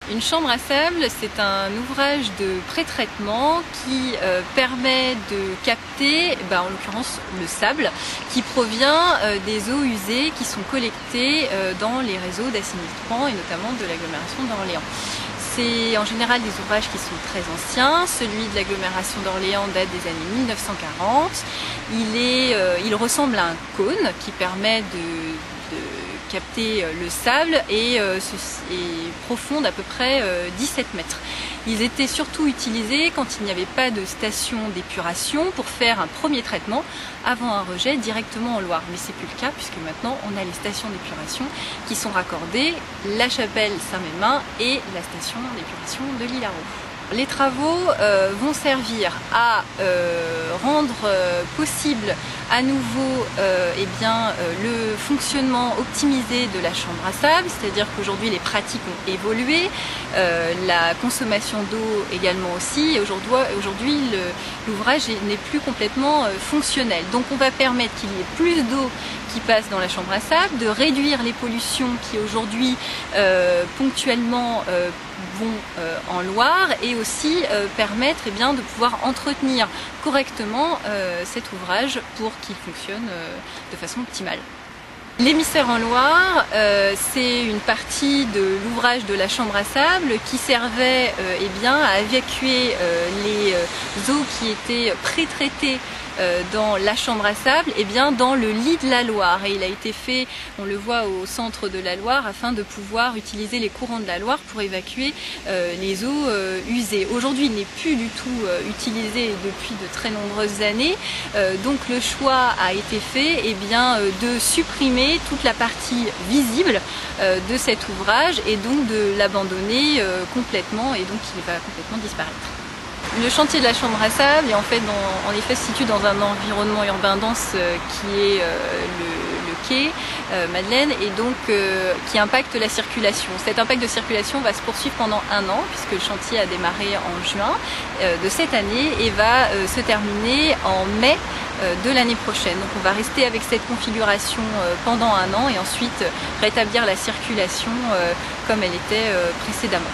Une chambre à sable, c'est un ouvrage de pré-traitement qui permet de capter, en l'occurrence le sable, qui provient des eaux usées qui sont collectées dans les réseaux d'assainissement et notamment de l'agglomération d'Orléans. C'est en général des ouvrages qui sont très anciens. Celui de l'agglomération d'Orléans date des années 1940. Il ressemble à un cône qui permet de capter le sable et est profond d'à peu près 17 mètres. Ils étaient surtout utilisés quand il n'y avait pas de station d'épuration pour faire un premier traitement avant un rejet directement en Loire. Mais c'est plus le cas puisque maintenant on a les stations d'épuration qui sont raccordées, la chapelle Saint-Mémin et la station d'épuration de l'Île-à-Raux. Les travaux vont servir à rendre possible à nouveau le fonctionnement optimisé de la chambre à sable, c'est-à-dire qu'aujourd'hui les pratiques ont évolué, la consommation d'eau également aussi, et aujourd'hui l'ouvrage n'est plus complètement fonctionnel. Donc on va permettre qu'il y ait plus d'eau qui passe dans la chambre à sable, de réduire les pollutions qui aujourd'hui ponctuellement vont en Loire et aussi permettre de pouvoir entretenir correctement cet ouvrage pour qu'il fonctionne de façon optimale. L'émissaire en Loire, c'est une partie de l'ouvrage de la chambre à sable qui servait à évacuer les eaux qui étaient pré-traitées dans la chambre à sable dans le lit de la Loire, et il a été fait, on le voit au centre de la Loire, afin de pouvoir utiliser les courants de la Loire pour évacuer les eaux usées. Aujourd'hui il n'est plus du tout utilisé depuis de très nombreuses années, donc le choix a été fait de supprimer toute la partie visible de cet ouvrage et donc de l'abandonner complètement, et donc il va complètement disparaître. Le chantier de la chambre à sable se situe dans un environnement urbain dense qui est le quai Madeleine, et donc qui impacte la circulation. Cet impact de circulation va se poursuivre pendant un an puisque le chantier a démarré en juin de cette année et va se terminer en mai de l'année prochaine. Donc on va rester avec cette configuration pendant un an et ensuite rétablir la circulation comme elle était précédemment.